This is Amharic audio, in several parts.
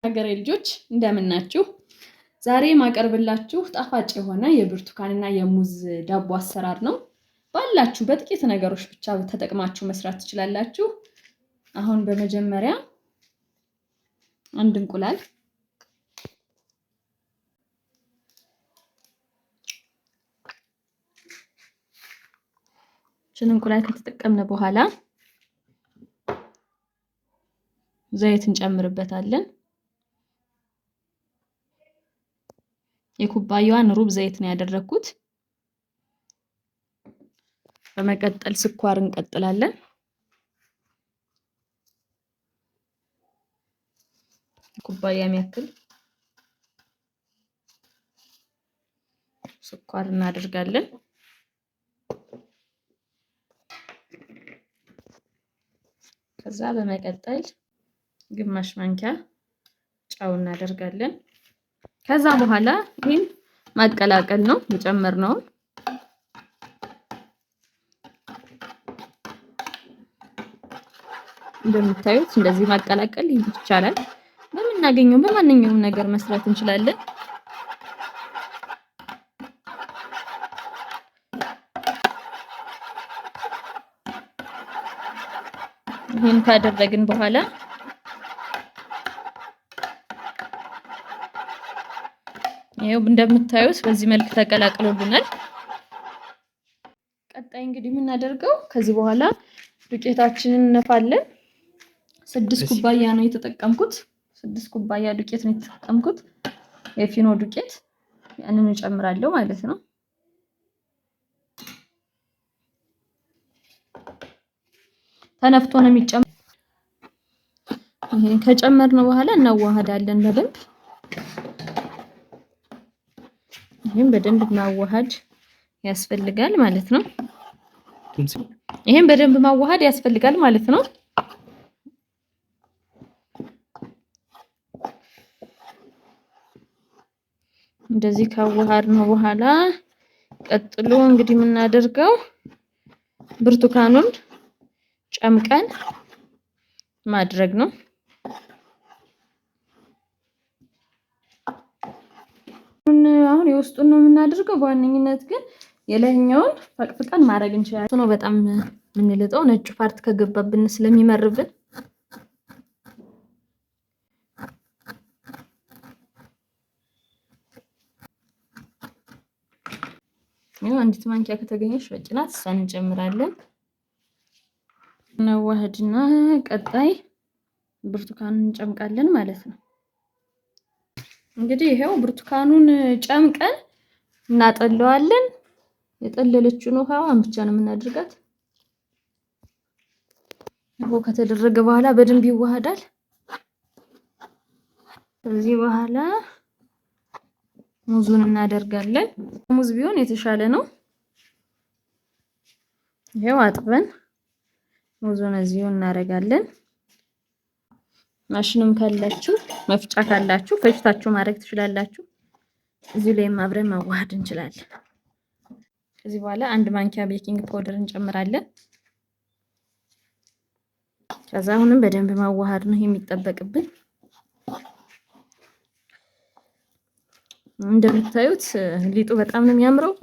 ሀገሬ ልጆች እንደምን ናችሁ? ዛሬ ማቀርብላችሁ ጣፋጭ የሆነ የብርቱካንና የሙዝ ዳቦ አሰራር ነው። ባላችሁ በጥቂት ነገሮች ብቻ ተጠቅማችሁ መስራት ትችላላችሁ። አሁን በመጀመሪያ አንድ እንቁላል እንቁላል ከተጠቀምነ በኋላ ዘይት እንጨምርበታለን። የኩባያዋን ሩብ ዘይት ነው ያደረኩት። በመቀጠል ስኳር እንቀጥላለን። ኩባያ የሚያክል ስኳር እናደርጋለን። ከዛ በመቀጠል ግማሽ ማንኪያ ጨው እናደርጋለን። ከዛ በኋላ ይሄን ማቀላቀል ነው የጨመርነው። እንደምታዩት እንደዚህ ማቀላቀል ይቻላል። በምናገኘው በማንኛውም ነገር መስራት እንችላለን። ይሄን ካደረግን በኋላ ይሄው እንደምታዩት በዚህ መልክ ተቀላቅሎልናል። ቀጣይ እንግዲህ የምናደርገው ከዚህ በኋላ ዱቄታችንን እንነፋለን። 6 ኩባያ ነው የተጠቀምኩት። 6 ኩባያ ዱቄት ነው የተጠቀምኩት፣ የፊኖ ዱቄት። ያንን እንጨምራለሁ ማለት ነው። ተነፍቶ ነው የሚጨመር። ይሄን ከጨመርነው በኋላ እናዋሃዳለን በደንብ። ይሄን በደንብ ማዋሃድ ያስፈልጋል ማለት ነው። ይሄን በደንብ ማዋሃድ ያስፈልጋል ማለት ነው። እንደዚህ ካዋሃድነው በኋላ ቀጥሎ እንግዲህ የምናደርገው ብርቱካኑን ጨምቀን ማድረግ ነው። አሁን የውስጡን ነው የምናደርገው። በዋነኝነት ግን የላይኛውን ፈቅፍቀን ማድረግ እንችላለን። ነው በጣም የምንልጠው ነጭ ፓርት ከገባብን ስለሚመርብን። ይሄው አንዲት ማንኪያ ከተገኘች በቂ ናት። እሷን እንጨምራለን። እናዋህድና ቀጣይ ብርቱካኑን እንጨምቃለን ማለት ነው። እንግዲህ ይሄው ብርቱካኑን ጨምቀን እናጠለዋለን። የጠለለችውን ውሃዋን ብቻ ነው የምናደርጋት። ውሃው ከተደረገ በኋላ በደንብ ይዋሃዳል። ከዚህ በኋላ ሙዙን እናደርጋለን። ሙዝ ቢሆን የተሻለ ነው። ይሄው አጥበን ሙዙን እዚሁ እናደርጋለን። ማሽንም ካላችሁ መፍጫ ካላችሁ ፈጭታችሁ ማድረግ ትችላላችሁ። እዚህ ላይ አብረን ማዋሃድ እንችላለን። ከዚህ በኋላ 1 ማንኪያ ቤኪንግ ፓውደር እንጨምራለን። ከዛ አሁንም በደንብ ማዋሃድ ነው የሚጠበቅብን። እንደምታዩት ሊጡ በጣም ነው የሚያምረው።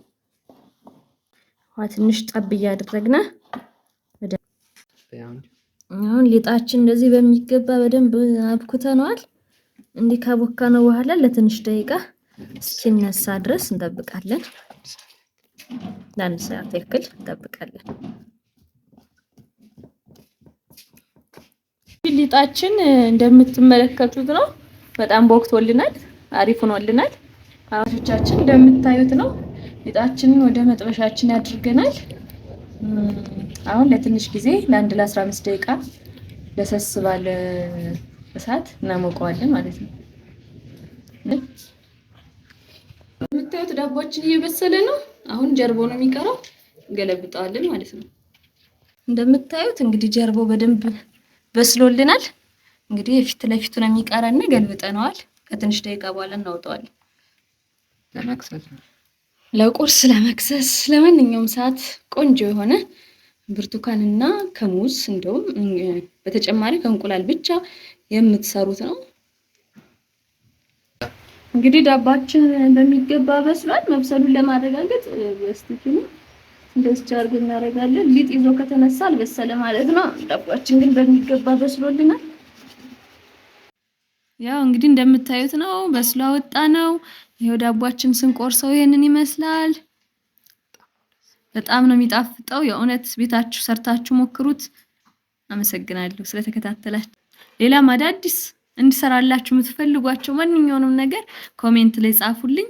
ውሃ ትንሽ ጠብ እያደረግና አሁን ሊጣችን እንደዚህ በሚገባ በደንብ አብኩተነዋል። እንዲህ ካቦካነው በኋላ ለትንሽ ደቂቃ እስኪነሳ ድረስ እንጠብቃለን። ለአንድ ሰዓት ያክል እንጠብቃለን። ሊጣችን እንደምትመለከቱት ነው። በጣም ቦክቶልናል፣ አሪፍ ሆኖልናል። አዎቻችን እንደምታዩት ነው። ሊጣችንን ወደ መጥበሻችን ያድርገናል። አሁን ለትንሽ ጊዜ ለ15 ደቂቃ ለሰስ ባለ እሳት እናሞቀዋለን ማለት ነው። የምታዩት ዳቦአችን እየበሰለ ነው። አሁን ጀርባው ነው የሚቀረው፣ እንገለብጠዋለን ማለት ነው። እንደምታዩት እንግዲህ ጀርባው በደንብ በስሎልናል። እንግዲህ የፊት ለፊቱ ነው የሚቀረን፣ ገልብጠነዋል። ከትንሽ ደቂቃ በኋላ እናወጣዋለን። ለቁርስ፣ ለመክሰስ፣ ለማንኛውም ሰዓት ቆንጆ የሆነ ብርቱካንና ከሙዝ እንደውም በተጨማሪ ከእንቁላል ብቻ የምትሰሩት ነው። እንግዲህ ዳባችን በሚገባ በስሏል። መብሰሉን ለማረጋገጥ በስቲኪኒ እንደዚህ አድርገን እናደርጋለን። ሊጥ ይዞ ከተነሳ አልበሰለ ማለት ነው። ዳባችን ግን በሚገባ በስሎልናል። ያው እንግዲህ እንደምታዩት ነው በስሎ ወጣ ነው። ይሄው ዳባችን ስንቆርሰው ይሄንን ይመስላል። በጣም ነው የሚጣፍጠው። የእውነት ቤታችሁ ሰርታችሁ ሞክሩት። አመሰግናለሁ ስለተከታተላችሁ። ሌላም አዳዲስ እንዲሰራላችሁ የምትፈልጓቸው ማንኛውንም ነገር ኮሜንት ላይ ጻፉልኝ።